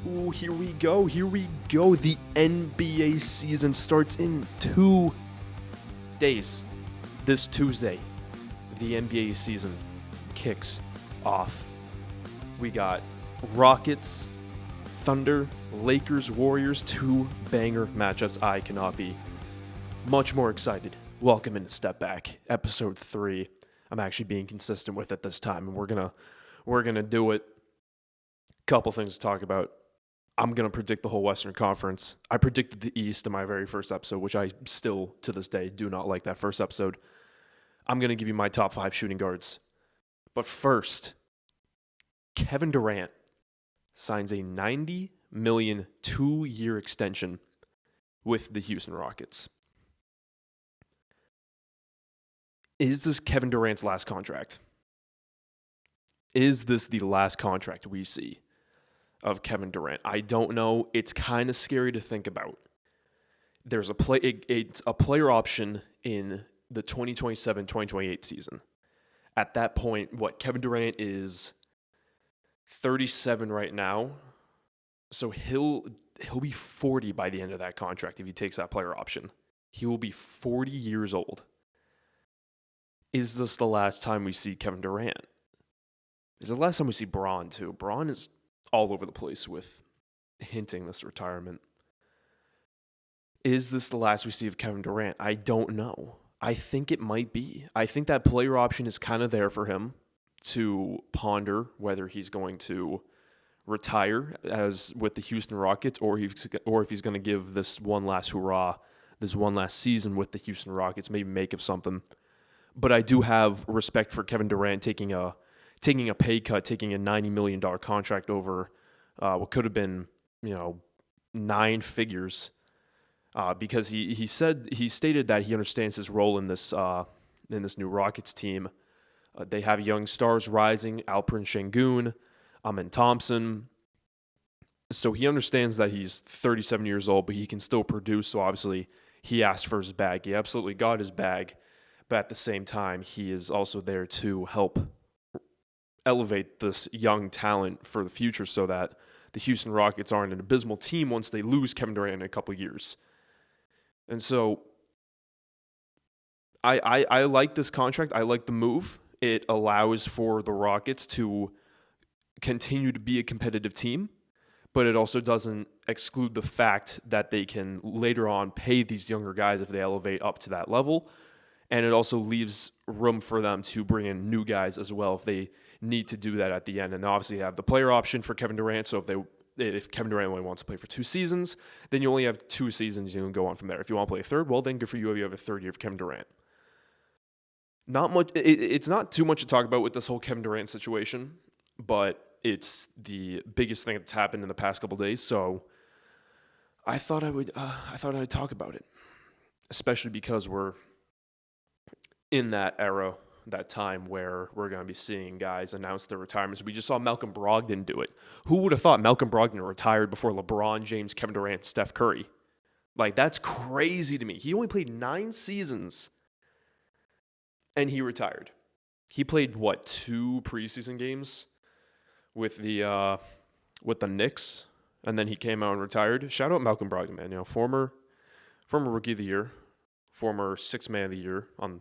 Ooh, here we go. The NBA season starts in 2 days. This Tuesday, the NBA season kicks off. We got Rockets, Thunder, Lakers, Warriors, 2 banger matchups. I cannot be much more excited. Welcome into StepBack, episode 3. I'm actually being consistent with it this time, and we're gonna do it. Couple things to talk about. I'm going to predict the whole Western Conference. I predicted the East in my very first episode, which I still, to this day, do not like that first episode. I'm going to give you my top 5 shooting guards. But first, Kevin Durant signs a $90 million 2-year extension with the Houston Rockets. Is this Kevin Durant's last contract? Is this the last contract we see of Kevin Durant? I don't know. It's kind of scary to think about. There's a player option in the 2027-2028 season. At that point, Kevin Durant is 37 right now, so he'll be 40 by the end of that contract if he takes that player option. He will be 40 years old. Is this the last time we see Kevin Durant? Is it the last time we see Bron too? Bron is all over the place with hinting this retirement. Is this the last we see of Kevin Durant? I don't know. I think it might be. I think that player option is kind of there for him to ponder whether he's going to retire as with the Houston Rockets or if he's going to give this one last hurrah, this one last season with the Houston Rockets, maybe make of something. But I do have respect for Kevin Durant taking a pay cut, taking a $90 million contract over what could have been, 9 figures, because he stated that he understands his role in this new Rockets team. They have young stars rising, Alperen Şengün, Amen Thompson. So he understands that he's 37 years old, but he can still produce. So obviously he asked for his bag. He absolutely got his bag, but at the same time, he is also there to help elevate this young talent for the future so that the Houston Rockets aren't an abysmal team once they lose Kevin Durant in a couple of years. And so I like this contract. I like the move. It allows for the Rockets to continue to be a competitive team, but it also doesn't exclude the fact that they can later on pay these younger guys if they elevate up to that level. And it also leaves room for them to bring in new guys as well if they need to do that at the end. And obviously you have the player option for Kevin Durant. So if Kevin Durant only wants to play for 2 seasons, then you only have 2 seasons. You can go on from there. If you want to play a third, well, then good for you if you have a third year of Kevin Durant. Not much. It's not too much to talk about with this whole Kevin Durant situation, but it's the biggest thing that's happened in the past couple of days. So I thought I would talk about it, especially because we're in that era, that time where we're going to be seeing guys announce their retirements. We just saw Malcolm Brogdon do it. Who would have thought Malcolm Brogdon retired before LeBron James, Kevin Durant, Steph Curry? Like, that's crazy to me. He only played 9 seasons, and he retired. He played, 2 preseason games with the Knicks, and then he came out and retired. Shout out Malcolm Brogdon, man. Former Rookie of the Year, former 6th Man of the Year on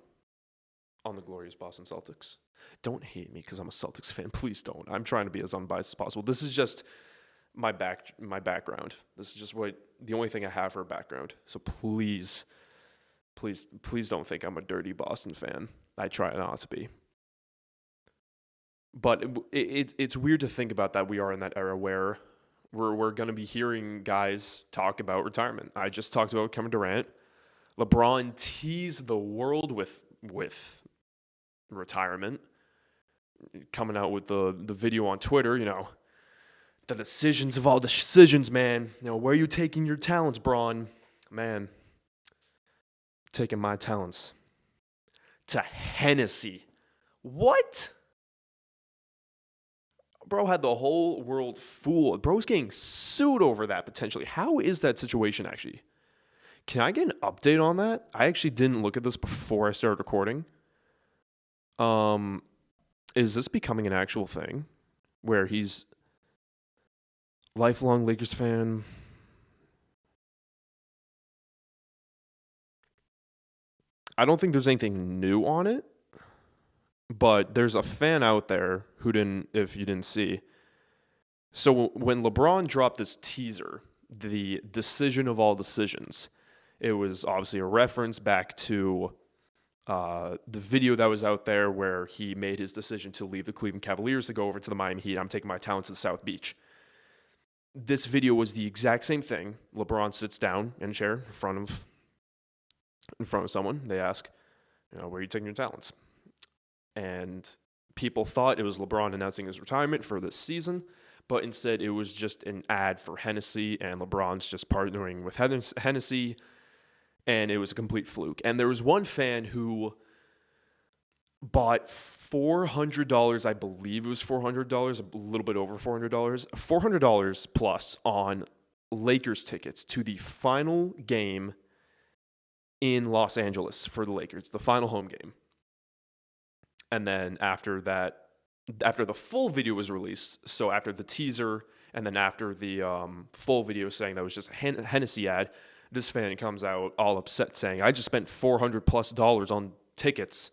the glorious Boston Celtics. Don't hate me because I'm a Celtics fan. Please don't. I'm trying to be as unbiased as possible. This is just my background. This is just the only thing I have for a background. So please don't think I'm a dirty Boston fan. I try not to be. But it's weird to think about that we are in that era where we're going to be hearing guys talk about retirement. I just talked about Kevin Durant. LeBron teased the world with retirement, coming out with the video on Twitter, the decisions of all decisions, man. Where are you taking your talents, Bron? Man, taking my talents to Hennessy. What? Bro had the whole world fooled. Bro's getting sued over that potentially. How is that situation actually? Can I get an update on that? I actually didn't look at this before I started recording. Is this becoming an actual thing where he's lifelong Lakers fan. I don't think there's anything new on it, but there's a fan out there who didn't, if you didn't see. So when LeBron dropped this teaser, the decision of all decisions, it was obviously a reference back to the video that was out there where he made his decision to leave the Cleveland Cavaliers to go over to the Miami Heat. I'm taking my talent to the South Beach. This video was the exact same thing. LeBron sits down in a chair in front of someone. They ask, where are you taking your talents? And people thought it was LeBron announcing his retirement for this season, but instead it was just an ad for Hennessy, and LeBron's just partnering with Hennessy, and it was a complete fluke. And there was one fan who bought $400, I believe it was $400, a little bit over $400, $400 plus on Lakers tickets to the final game in Los Angeles for the Lakers, the final home game. And then after the full video was released, so after the teaser and then after the full video saying that was just a Hennessy ad, this fan comes out all upset saying, I just spent $400 plus on tickets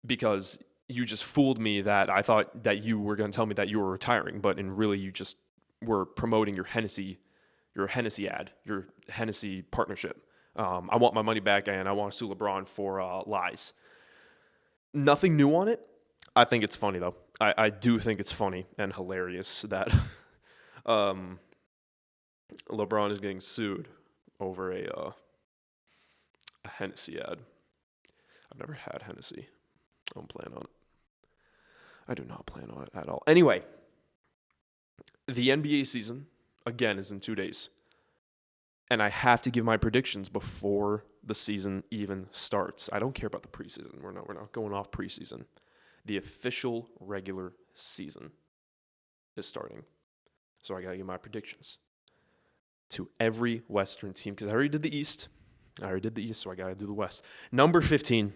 because you just fooled me that I thought that you were going to tell me that you were retiring, but in really you just were promoting your Hennessy ad, your Hennessy partnership. I want my money back, and I want to sue LeBron for lies. Nothing new on it. I think it's funny, though. I do think it's funny and hilarious that LeBron is getting sued over a Hennessy ad. I've never had Hennessy. I don't plan on it. I do not plan on it at all. Anyway, the NBA season, again, is in 2 days. And I have to give my predictions before the season even starts. I don't care about the preseason. We're not going off preseason. The official regular season is starting. So I got to give my predictions to every Western team because I already did the East. So I got to do the West. Number 15,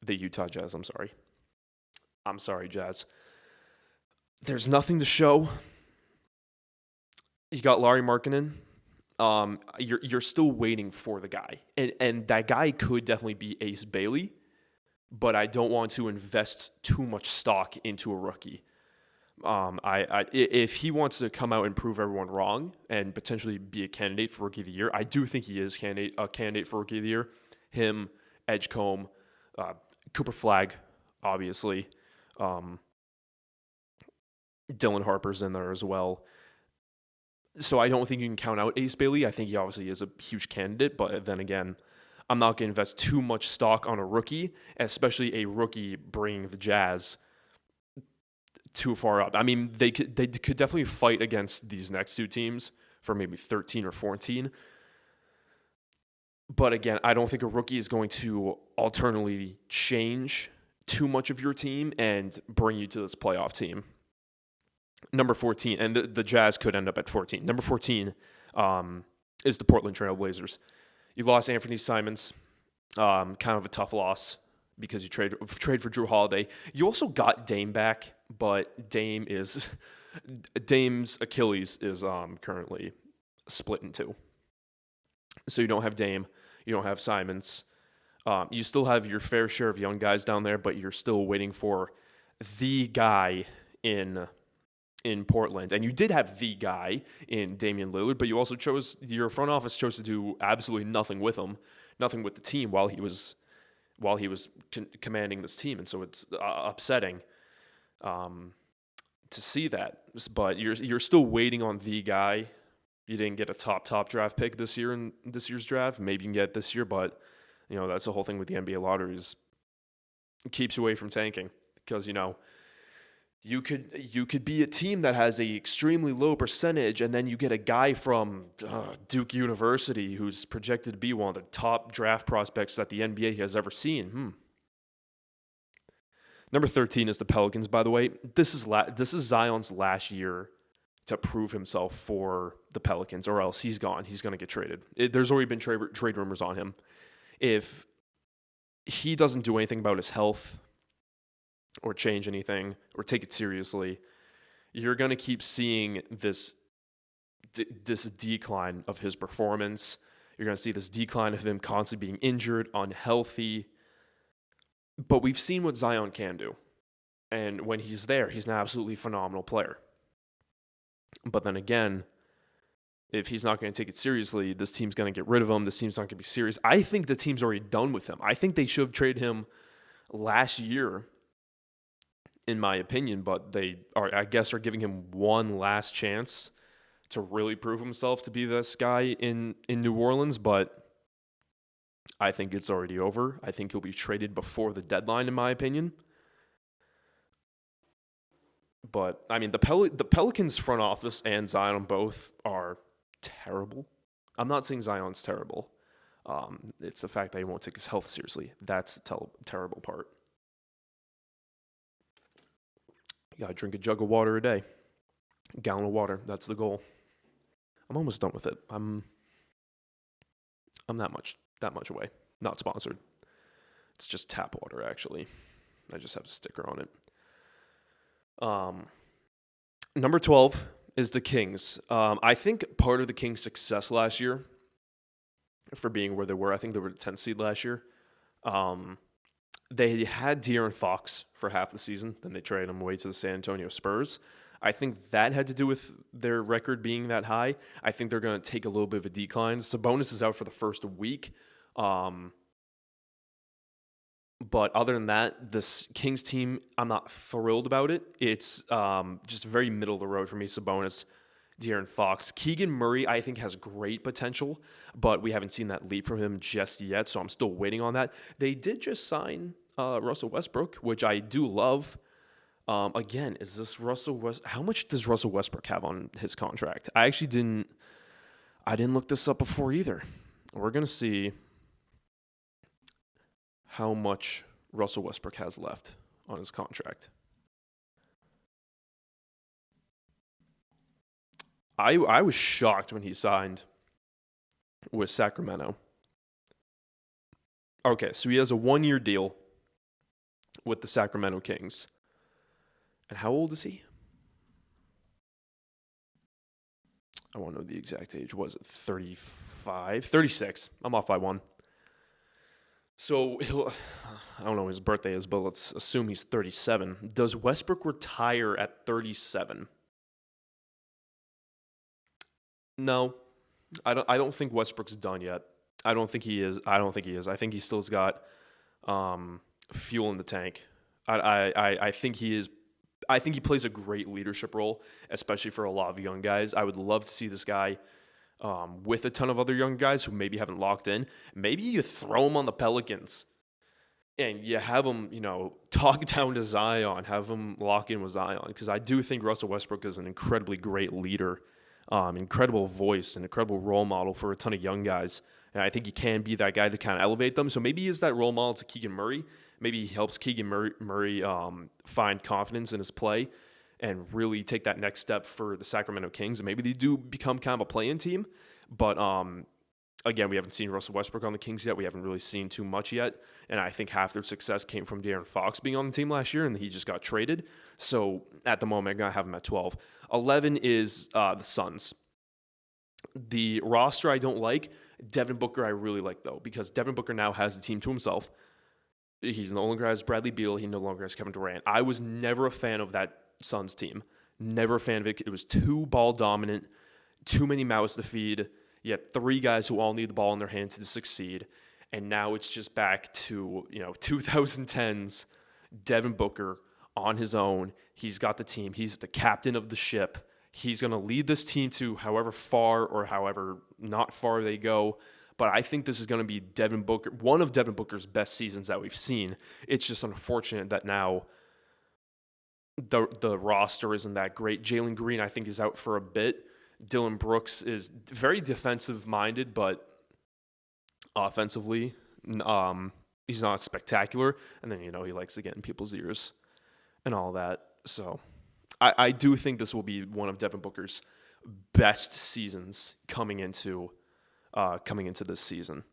the Utah Jazz. I'm sorry, Jazz. There's nothing to show. You got Lauri Markkanen. You're still waiting for the guy. And that guy could definitely be Ace Bailey, but I don't want to invest too much stock into a rookie. If he wants to come out and prove everyone wrong and potentially be a candidate for Rookie of the Year, I do think he is a candidate for Rookie of the Year. Him, Edgecombe, Cooper Flagg, obviously. Dylan Harper's in there as well. So I don't think you can count out Ace Bailey. I think he obviously is a huge candidate, but then again, I'm not going to invest too much stock on a rookie, especially a rookie bringing the Jazz too far up. I mean, they could definitely fight against these next two teams for maybe 13 or 14. But again, I don't think a rookie is going to alternately change too much of your team and bring you to this playoff team. Number 14, and the Jazz could end up at 14. Number 14 is the Portland Trail Blazers. You lost Anthony Simons, kind of a tough loss because you trade for Drew Holiday. You also got Dame back, but Dame's Achilles is currently split in two. So you don't have Dame, you don't have Simons. You still have your fair share of young guys down there, but you're still waiting for the guy in Portland. And you did have the guy in Damian Lillard, but you also your front office chose to do absolutely nothing with him, nothing with the team while he was commanding this team. And so it's upsetting to see that. But you're still waiting on the guy. You didn't get a top draft pick this year in this year's draft. Maybe you can get it this year, but that's the whole thing with the NBA lottery is it keeps you away from tanking because you could be a team that has a extremely low percentage, and then you get a guy from Duke University who's projected to be one of the top draft prospects that the NBA has ever seen. Number 13 is the Pelicans, by the way. This is Zion's last year to prove himself for the Pelicans, or else he's gone. He's going to get traded. There's already been trade rumors on him. If he doesn't do anything about his health or change anything or take it seriously, you're going to keep seeing this decline of his performance. You're going to see this decline of him constantly being injured, unhealthy. But we've seen what Zion can do. And when he's there, he's an absolutely phenomenal player. But then again, if he's not going to take it seriously, this team's going to get rid of him. This team's not going to be serious. I think the team's already done with him. I think they should have traded him last year, in my opinion, but they are, I guess, are giving him one last chance to really prove himself to be this guy in New Orleans. But I think it's already over. I think he'll be traded before the deadline, in my opinion. But, I mean, the Pelicans front office and Zion both are terrible. I'm not saying Zion's terrible. It's the fact that he won't take his health seriously. That's the terrible part. You gotta drink a jug of water a day. A gallon of water. That's the goal. I'm almost done with it. I'm that much away. Not sponsored. It's just tap water, actually. I just have a sticker on it. Number 12 is the Kings. I think part of the Kings' success last year, for being where they were, I think they were the 10th seed last year. They had De'Aaron Fox for half the season. Then they traded him away to the San Antonio Spurs. I think that had to do with their record being that high. I think they're going to take a little bit of a decline. Sabonis is out for the first week. But other than that, this Kings team, I'm not thrilled about it. It's just very middle of the road for me. Sabonis, De'Aaron Fox. Keegan Murray, I think, has great potential, but we haven't seen that leap from him just yet, so I'm still waiting on that. They did just sign Russell Westbrook, which I do love. Again, is this Russell West? How much does Russell Westbrook have on his contract? I didn't look this up before either. We're going to see how much Russell Westbrook has left on his contract. I was shocked when he signed with Sacramento. Okay, so he has a 1-year deal with the Sacramento Kings. And how old is he? I won't know the exact age. Was it 35? 36. I'm off by 1. So I don't know when his birthday is, but let's assume he's 37. Does Westbrook retire at 37? No, I don't think Westbrook's done yet. I don't think he is. I think he still's got fuel in the tank. I think he is. I think he plays a great leadership role, especially for a lot of young guys. I would love to see this guy with a ton of other young guys who maybe haven't locked in. Maybe you throw him on the Pelicans and you have him, talk down to Zion, have him lock in with Zion. Because I do think Russell Westbrook is an incredibly great leader, incredible voice, an incredible role model for a ton of young guys. And I think he can be that guy to kind of elevate them. So maybe he is that role model to Keegan Murray. Maybe he helps Keegan Murray find confidence in his play and really take that next step for the Sacramento Kings. And maybe they do become kind of a play-in team. But again, we haven't seen Russell Westbrook on the Kings yet. We haven't really seen too much yet. And I think half their success came from De'Aaron Fox being on the team last year, and he just got traded. So at the moment, I'm going to have him at 12. 11 is the Suns. The roster I don't like. Devin Booker I really like, though, because Devin Booker now has the team to himself. He no longer has Bradley Beal. He no longer has Kevin Durant. I was never a fan of that Suns team. Never a fan of it. It was too ball dominant, too many mouths to feed. You had 3 guys who all need the ball in their hands to succeed. And now it's just back to 2010s Devin Booker on his own. He's got the team. He's the captain of the ship. He's going to lead this team to however far or however not far they go. But I think this is going to be Devin Booker, one of Devin Booker's best seasons that we've seen. It's just unfortunate that now the roster isn't that great. Jalen Green, I think, is out for a bit. Dylan Brooks is very defensive-minded, but offensively, he's not spectacular. And then, he likes to get in people's ears and all that. So I do think this will be one of Devin Booker's best seasons coming into this season.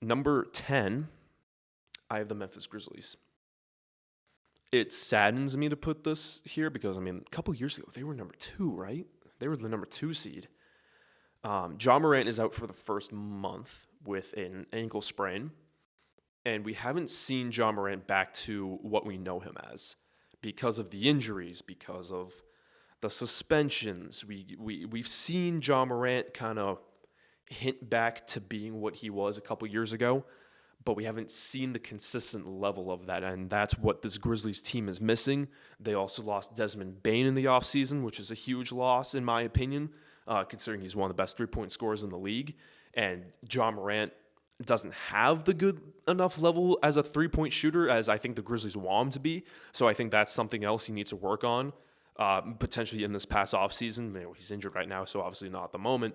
Number 10, I have the Memphis Grizzlies. it saddens me to put this here because, I mean, a couple years ago, they were number 2, right? They were the number 2 seed. Ja Morant is out for the first month with an ankle sprain, and we haven't seen Ja Morant back to what we know him as because of the injuries, because of the suspensions. We've seen Ja Morant kind of hint back to being what he was a couple years ago, but we haven't seen the consistent level of that, and that's what this Grizzlies team is missing. They also lost Desmond Bane in the offseason, which is a huge loss in my opinion, considering he's one of the best three-point scorers in the league, and Ja Morant doesn't have the good enough level as a three-point shooter as I think the Grizzlies want him to be, so I think that's something else he needs to work on, potentially in this past offseason. He's injured right now, so obviously not at the moment.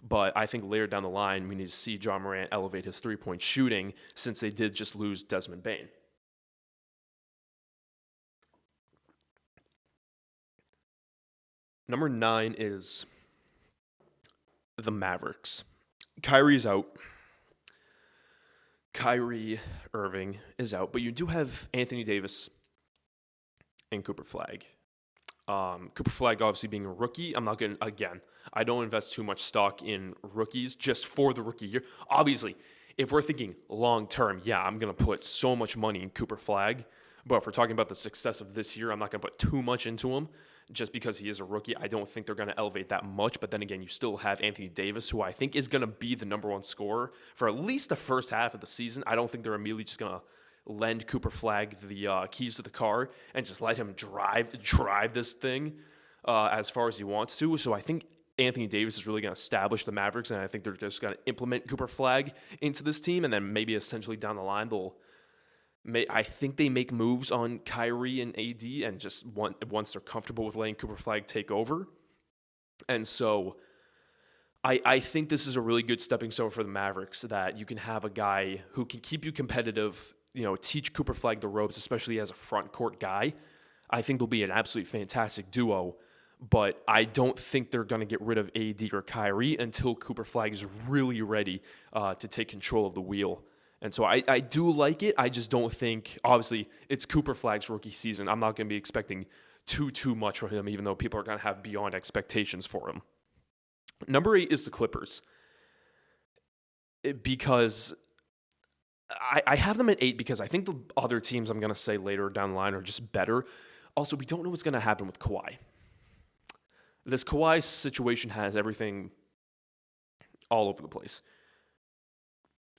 But I think later down the line, we need to see Ja Morant elevate his three-point shooting since they did just lose Desmond Bane. Number 9 is the Mavericks. Kyrie's out. Kyrie Irving is out. But you do have Anthony Davis and Cooper Flag. Cooper Flag obviously being a rookie. I'm not going to, again, I don't invest too much stock in rookies just for the rookie year. Obviously, if we're thinking long term, yeah, I'm going to put so much money in Cooper Flag. But if we're talking about the success of this year, I'm not going to put too much into him just because he is a rookie. I don't think they're going to elevate that much. But then again, you still have Anthony Davis, who I think is going to be the number 1 scorer for at least the first half of the season. I don't think they're immediately just going to lend Cooper Flag the keys to the car and just let him drive this thing as far as he wants to. So I think Anthony Davis is really going to establish the Mavericks, and I think they're just going to implement Cooper Flag into this team, and then maybe essentially down the line I think they make moves on Kyrie and AD, and just once they're comfortable with letting Cooper Flag take over. And so I think this is a really good stepping stone for the Mavericks, that you can have a guy who can keep you competitive, teach Cooper Flag the ropes, especially as a front court guy. I think they'll be an absolutely fantastic duo, but I don't think they're going to get rid of AD or Kyrie until Cooper Flag is really ready to take control of the wheel. And so I do like it. I just don't think, obviously, it's Cooper Flag's rookie season. I'm not going to be expecting too much from him, even though people are going to have beyond expectations for him. Number 8 is the Clippers. Because I have them at 8 because I think the other teams I'm going to say later down the line are just better. Also, we don't know what's going to happen with Kawhi. This Kawhi situation has everything all over the place.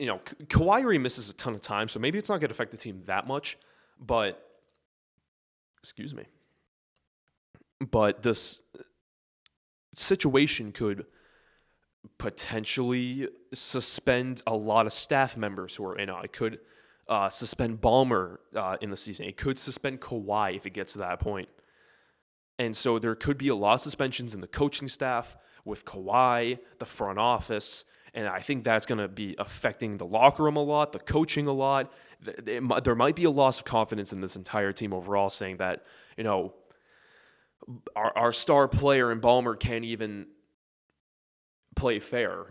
Kawhi already misses a ton of time, so maybe it's not going to affect the team that much, but this situation could potentially suspend a lot of staff members who are in. It could suspend Ballmer in the season. It could suspend Kawhi if it gets to that point. And so there could be a lot of suspensions in the coaching staff with Kawhi, the front office, and I think that's going to be affecting the locker room a lot, the coaching a lot. There might be a loss of confidence in this entire team overall, saying that, our star player in Ballmer can't even play fair.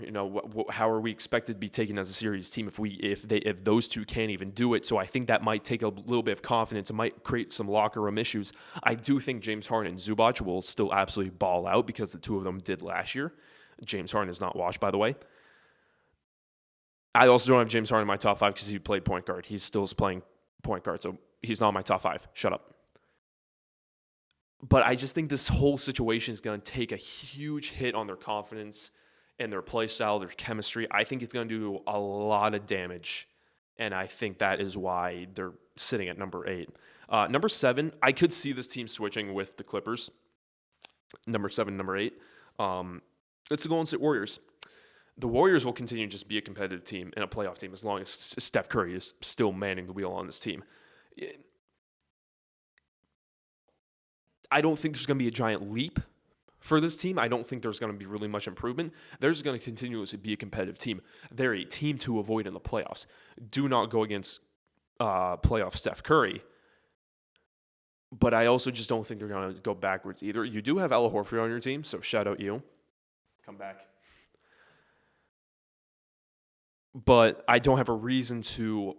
How are we expected to be taken as a serious team if those two can't even do it? So I think that might take a little bit of confidence. It might create some locker room issues. I do think James Harden and Zubac will still absolutely ball out because the two of them did last year. James Harden is not washed, by the way. I also don't have James Harden in my top 5 because he played point guard. He's still playing point guard, so he's not in my top 5. Shut up. But I just think this whole situation is going to take a huge hit on their confidence and their play style, their chemistry. I think it's going to do a lot of damage, and I think that is why they're sitting at number 8. Number 7, I could see this team switching with the Clippers. Number 7, number 8. It's the Golden State Warriors. The Warriors will continue to just be a competitive team and a playoff team as long as Steph Curry is still manning the wheel on this team. I don't think there's going to be a giant leap for this team. I don't think there's going to be really much improvement. They're just going to continuously be a competitive team. They're a team to avoid in the playoffs. Do not go against playoff Steph Curry. But I also just don't think they're going to go backwards either. You do have Al Horford on your team, so shout out you. Come back. But I don't have a reason to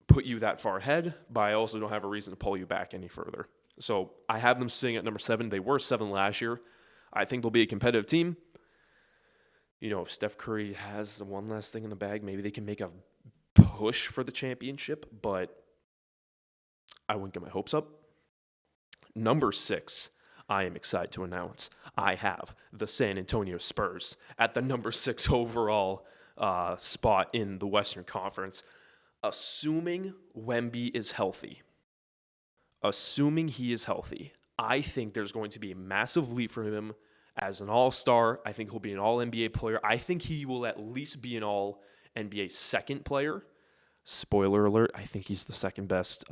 put you that far ahead, but I also don't have a reason to pull you back any further. So I have them sitting at number 7. They were 7 last year. I think they'll be a competitive team. If Steph Curry has one last thing in the bag, maybe they can make a push for the championship, but I wouldn't get my hopes up. Number 6, I am excited to announce I have the San Antonio Spurs at the number 6 overall spot in the Western Conference. Assuming Wemby is healthy, I think there's going to be a massive leap for him as an all-star. I think he'll be an all-NBA player. I think he will at least be an all-NBA second player. Spoiler alert, I think he's the second best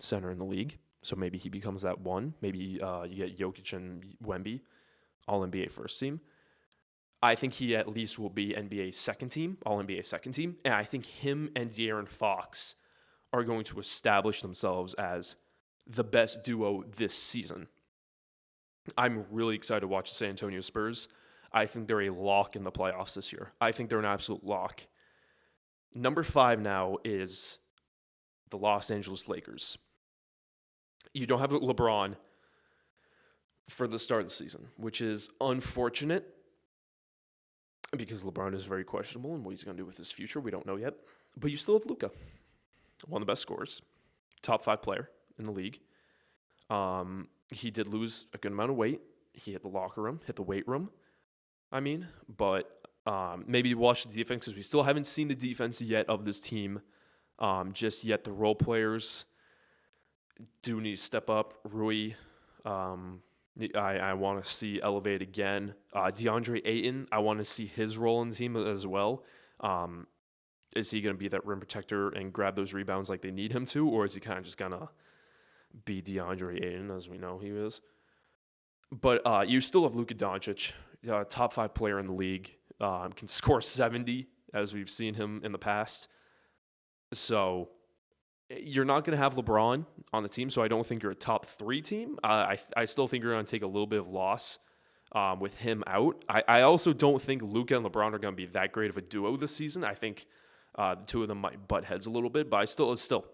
center in the league. So maybe he becomes that one. Maybe you get Jokic and Wemby, all-NBA first team. I think he at least will be NBA second team, all-NBA second team. And I think him and De'Aaron Fox are going to establish themselves as the best duo this season. I'm really excited to watch the San Antonio Spurs. I think they're a lock in the playoffs this year. I think they're an absolute lock. Number 5 now is the Los Angeles Lakers. You don't have LeBron for the start of the season, which is unfortunate because LeBron is very questionable and what he's going to do with his future. We don't know yet. But you still have Luka, one of the best scorers, top 5 player in the league. He did lose a good amount of weight. He hit the locker room, hit the weight room, but maybe watch the defense because we still haven't seen the defense yet of this team just yet. The role players do need to step up. Rui, I want to see elevate again. DeAndre Ayton, I want to see his role in the team as well. Is he going to be that rim protector and grab those rebounds like they need him to, or is he kind of just going to be DeAndre Ayton, as we know he is? But you still have Luka Doncic, top 5 player in the league, can score 70, as we've seen him in the past. So you're not going to have LeBron on the team, so I don't think you're a top 3 team. I still think you're going to take a little bit of loss with him out. I also don't think Luka and LeBron are going to be that great of a duo this season. I think the two of them might butt heads a little bit, but it's still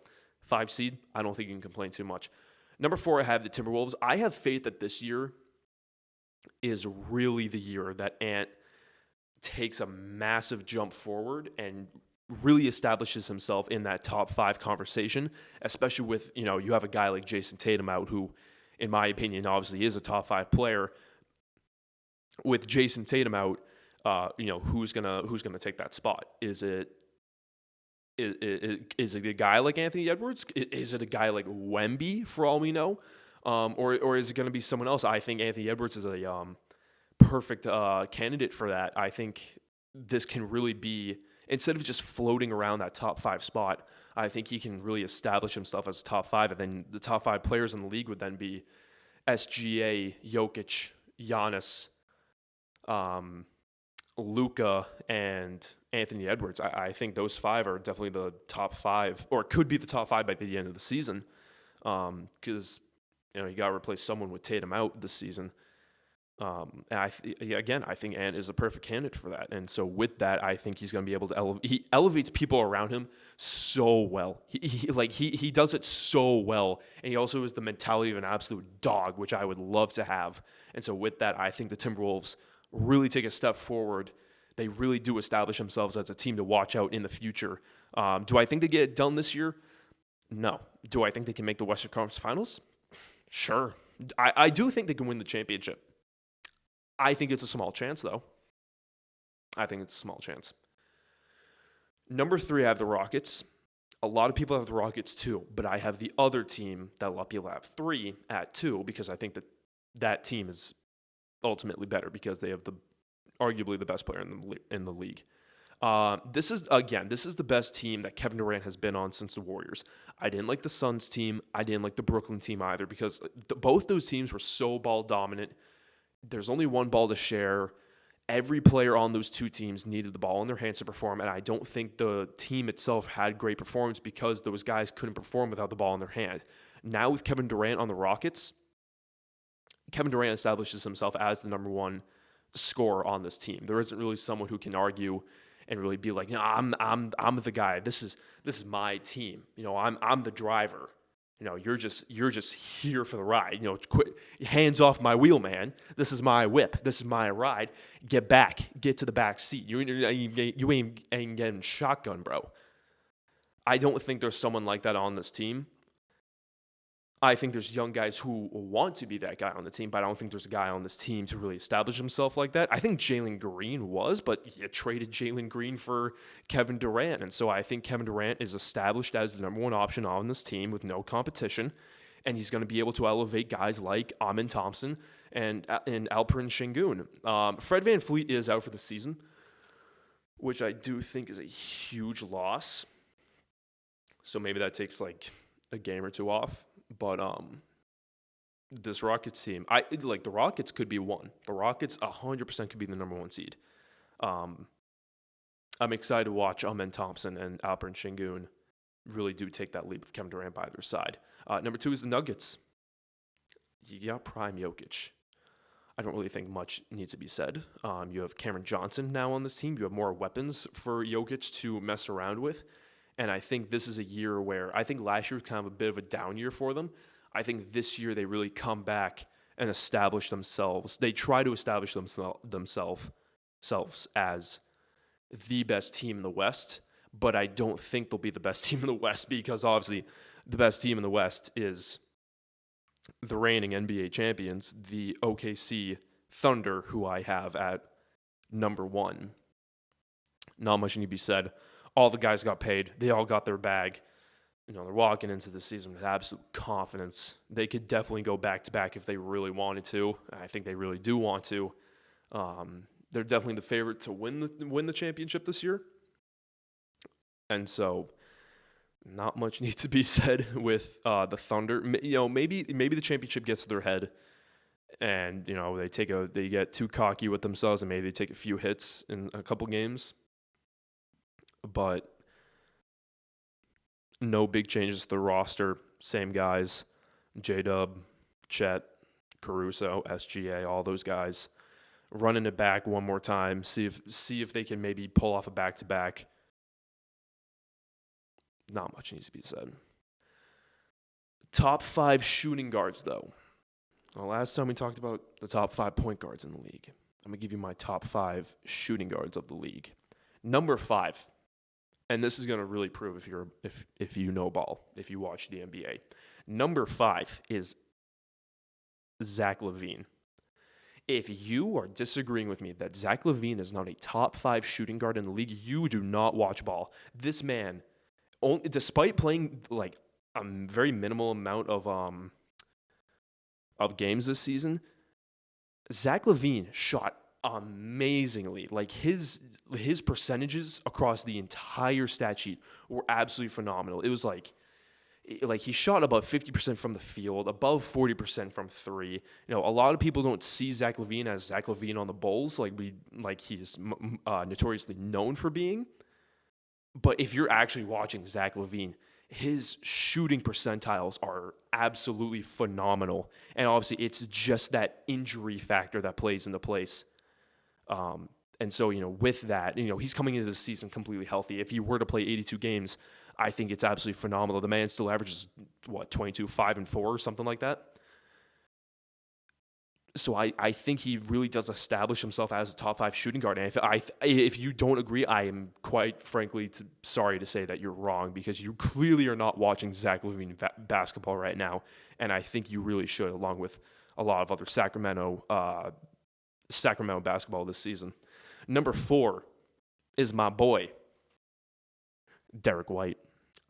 5 seed. I don't think you can complain too much. Number 4, I have the Timberwolves. I have faith that this year is really the year that Ant takes a massive jump forward and really establishes himself in that top 5 conversation, especially with, you have a guy like Jason Tatum out who, in my opinion, obviously is a top 5 player. With Jason Tatum out, who's gonna take that spot? Is it a guy like Anthony Edwards? Is it a guy like Wemby, for all we know? Or is it going to be someone else? I think Anthony Edwards is a perfect candidate for that. I think this can really be, instead of just floating around that top 5 spot, I think he can really establish himself as a top 5. And then the top 5 players in the league would then be SGA, Jokic, Giannis, Luka, and Anthony Edwards. I think those 5 are definitely the top 5, or could be the top 5 by the end of the season. Because you got to replace someone with Tatum out this season. And I think Ant is a perfect candidate for that. And so with that, I think he's going to be able to he elevates people around him so well. He does it so well. And he also has the mentality of an absolute dog, which I would love to have. And so with that, I think the Timberwolves really take a step forward. They really do establish themselves as a team to watch out in the future. Do I think they get it done this year? No. Do I think they can make the Western Conference Finals? Sure. I do think they can win the championship. I think it's a small chance, though. I think it's a small chance. Number 3, I have the Rockets. A lot of people have the Rockets too, but I have the other team that a lot of people have 3 at 2 because I think that team is ultimately better because they have arguably the best player in the league. This is the best team that Kevin Durant has been on since the Warriors. I didn't like the Suns team. I didn't like the Brooklyn team either because both those teams were so ball dominant. There's only one ball to share. Every player on those 2 teams needed the ball in their hands to perform, and I don't think the team itself had great performance because those guys couldn't perform without the ball in their hand. Now with Kevin Durant on the Rockets, Kevin Durant establishes himself as the number 1 scorer on this team. There isn't really someone who can argue and really be like, I'm the guy. This is my team. I'm the driver. You're just here for the ride. Quit, hands off my wheel, man. This is my whip. This is my ride. Get back. Get to the back seat. You ain't getting shotgun, bro. I don't think there's someone like that on this team. I think there's young guys who want to be that guy on the team, but I don't think there's a guy on this team to really establish himself like that. I think Jalen Green was, but you traded Jalen Green for Kevin Durant. And so I think Kevin Durant is established as the number one option on this team with no competition. And he's going to be able to elevate guys like Amin Thompson and Alperen Şengün. Fred VanVleet is out for the season, which I do think is a huge loss. So maybe that takes like a game or two off. But this Rockets team, the Rockets could be one. The Rockets 100% could be the number one seed. I'm excited to watch Amin Thompson and Alperen Şengün really do take that leap with Kevin Durant by their side. Number two is the Nuggets. You got prime Jokic. I don't really think much needs to be said. You have Cameron Johnson now on this team. You have more weapons for Jokic to mess around with. And I think this is a year where I think last year was kind of a bit of a down year for them. I think this year they really come back and establish themselves. They try to establish themselves as the best team in the West, but I don't think they'll be the best team in the West because obviously the best team in the West is the reigning NBA champions, the OKC Thunder, who I have at number one. Not much need to be said. All the guys got paid. They all got their bag. They're walking into the season with absolute confidence. They could definitely go back-to-back if they really wanted to. I think they really do want to. They're definitely the favorite to win the championship this year. And so not much needs to be said with the Thunder. Maybe the championship gets to their head and, they get too cocky with themselves and maybe they take a few hits in a couple games. But no big changes to the roster. Same guys. J-Dub, Chet, Caruso, SGA, all those guys. Running it back one more time. See if they can maybe pull off a back-to-back. Not much needs to be said. Top 5 shooting guards, though. Well, last time we talked about the top 5 point guards in the league. I'm going to give you my top 5 shooting guards of the league. Number 5. And this is going to really prove if you know ball, if you watch the NBA. Number 5 is Zach LaVine. If you are disagreeing with me that Zach LaVine is not a top 5 shooting guard in the league, you do not watch ball. This man, despite playing like a very minimal amount of games this season, Zach LaVine shot amazingly. Like his percentages across the entire stat sheet were absolutely phenomenal. It was like he shot about 50% from the field, above 40% from three. A lot of people don't see Zach LaVine as Zach LaVine on the Bulls, like he's notoriously known for being. But if you're actually watching Zach LaVine, his shooting percentiles are absolutely phenomenal. And obviously, it's just that injury factor that plays into place. And so, with that, he's coming into the season completely healthy. If he were to play 82 games, I think it's absolutely phenomenal. The man still averages, 22, 5 and 4 or something like that. So I think he really does establish himself as a top 5 shooting guard. And if you don't agree, I am quite frankly sorry to say that you're wrong because you clearly are not watching Zach LaVine basketball right now. And I think you really should, along with a lot of other Sacramento basketball this season. Number 4 is my boy, Derek White.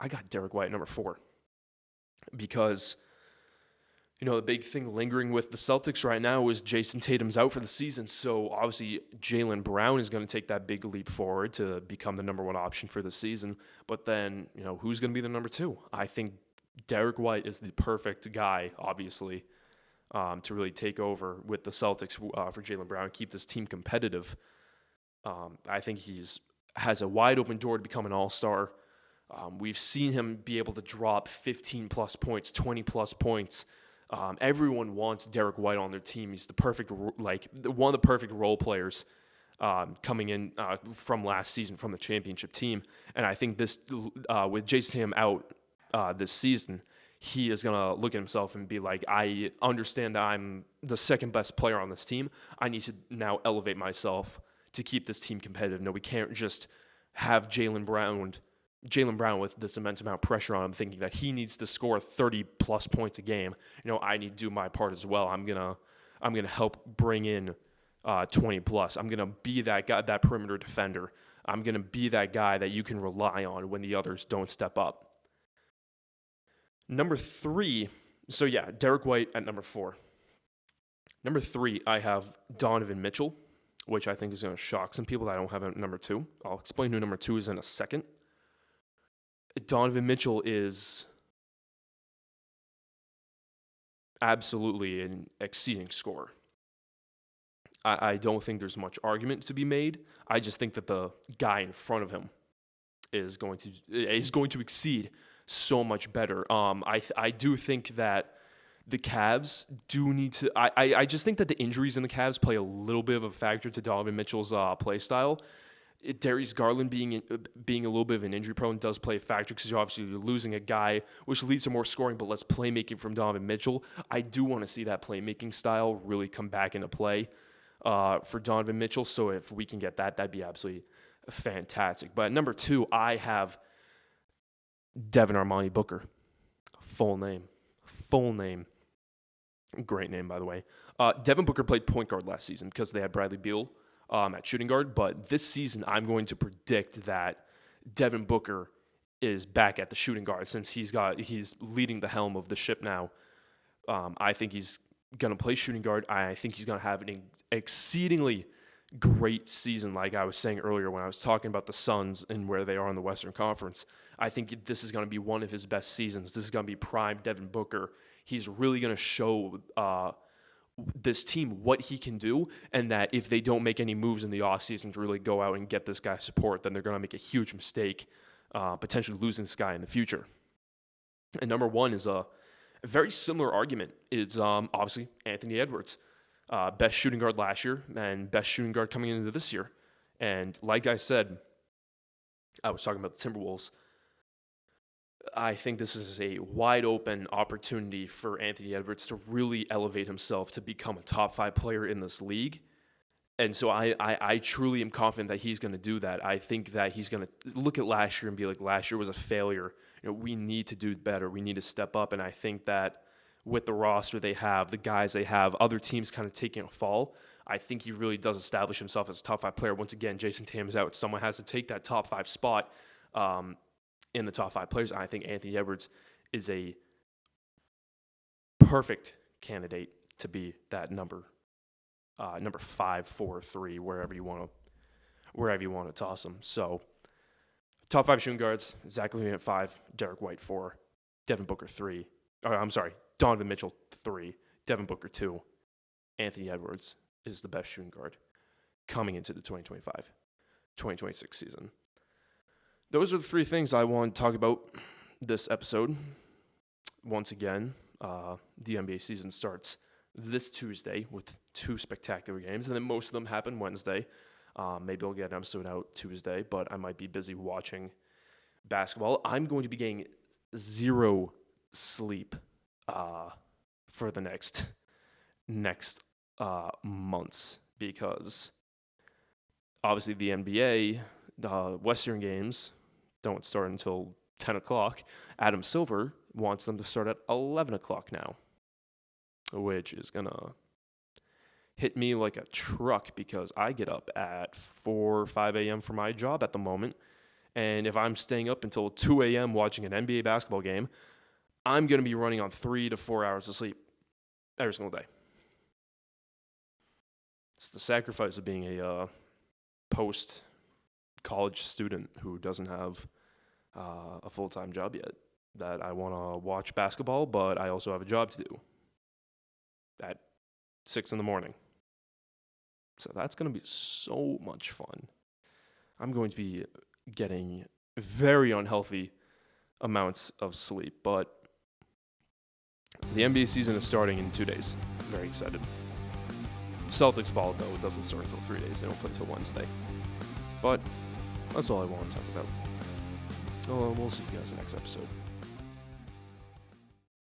I got Derek White number 4 because, the big thing lingering with the Celtics right now is Jason Tatum's out for the season. So obviously Jaylen Brown is going to take that big leap forward to become the number 1 option for the season. But then, who's going to be the number 2? I think Derek White is the perfect guy, obviously, to really take over with the Celtics for Jaylen Brown, keep this team competitive. I think has a wide open door to become an all-star. We've seen him be able to drop 15-plus points, 20-plus points. Everyone wants Derek White on their team. He's the perfect, one of the perfect role players coming in from last season from the championship team. And I think this, with Jason Tatum out this season, he is going to look at himself and be like, I understand that I'm the second best player on this team. I need to now elevate myself to keep this team competitive. No, we can't just have Jaylen Brown with this immense amount of pressure on him, thinking that he needs to score 30-plus points a game. I need to do my part as well. I'm gonna help bring in 20-plus. I'm gonna be that guy, that perimeter defender. I'm gonna be that guy that you can rely on when the others don't step up. Number 3, so yeah, Derek White at number 4. Number 3, I have Donovan Mitchell, which I think is going to shock some people that I don't have at number 2. I'll explain who number 2 is in a second. Donovan Mitchell is absolutely an exceeding scorer. I don't think there's much argument to be made. I just think that the guy in front of him is going to exceed so much better. I do think that the Cavs do need to. I just think that the injuries in the Cavs play a little bit of a factor to Donovan Mitchell's play style. Darius Garland being a little bit of an injury prone does play a factor because you're losing a guy, which leads to more scoring but less playmaking from Donovan Mitchell. I do want to see that playmaking style really come back into play for Donovan Mitchell. So if we can get that, that'd be absolutely fantastic. But at number 2, I have Devin Armani Booker. Full name. Great name, by the way. Devin Booker played point guard last season because they had Bradley Beal at shooting guard. But this season, I'm going to predict that Devin Booker is back at the shooting guard since he's leading the helm of the ship now. I think he's going to play shooting guard. I think he's going to have an exceedingly great season, like I was saying earlier when I was talking about the Suns and where they are in the Western Conference. I think this is going to be one of his best seasons. This is going to be prime Devin Booker. He's really going to show this team what he can do, and that if they don't make any moves in the offseason to really go out and get this guy support, then they're going to make a huge mistake, potentially losing this guy in the future. And number 1 is a very similar argument. It's obviously Anthony Edwards. Best shooting guard last year and best shooting guard coming into this year. And like I said, I was talking about the Timberwolves. I think this is a wide open opportunity for Anthony Edwards to really elevate himself to become a top 5 player in this league. And so I truly am confident that he's going to do that. I think that he's going to look at last year and be like, last year was a failure. We need to do better. We need to step up. And I think that with the roster they have, the guys they have, other teams kind of taking a fall, I think he really does establish himself as a top 5 player. Once again, Jason Tatum is out. Someone has to take that top 5 spot in the top 5 players. I think Anthony Edwards is a perfect candidate to be that number 5, 4, 3, wherever you want to toss him. So top 5 shooting guards: Zach LaVine at 5, Derek White 4, Devin Booker 3. Donovan Mitchell 3, Devin Booker 2. Anthony Edwards is the best shooting guard coming into the 2025-2026 season. Those are the 3 things I want to talk about this episode. Once again, the NBA season starts this Tuesday with 2 spectacular games, and then most of them happen Wednesday. Maybe I'll get an episode out Tuesday, but I might be busy watching basketball. I'm going to be getting 0 sleep for the next months, because obviously the NBA, the Western games don't start until 10 o'clock. Adam Silver wants them to start at 11 o'clock now, which is going to hit me like a truck because I get up at 4 or 5 a.m. for my job at the moment. And if I'm staying up until 2 a.m. watching an NBA basketball game, I'm going to be running on 3 to 4 hours of sleep every single day. It's the sacrifice of being a post-college student who doesn't have a full-time job yet, that I want to watch basketball, but I also have a job to do at 6 in the morning. So that's going to be so much fun. I'm going to be getting very unhealthy amounts of sleep, but the NBA season is starting in 2 days. Very excited. Celtics ball, though, it doesn't start until 3 days. They don't play until Wednesday. But that's all I want to talk about. We'll see you guys next episode.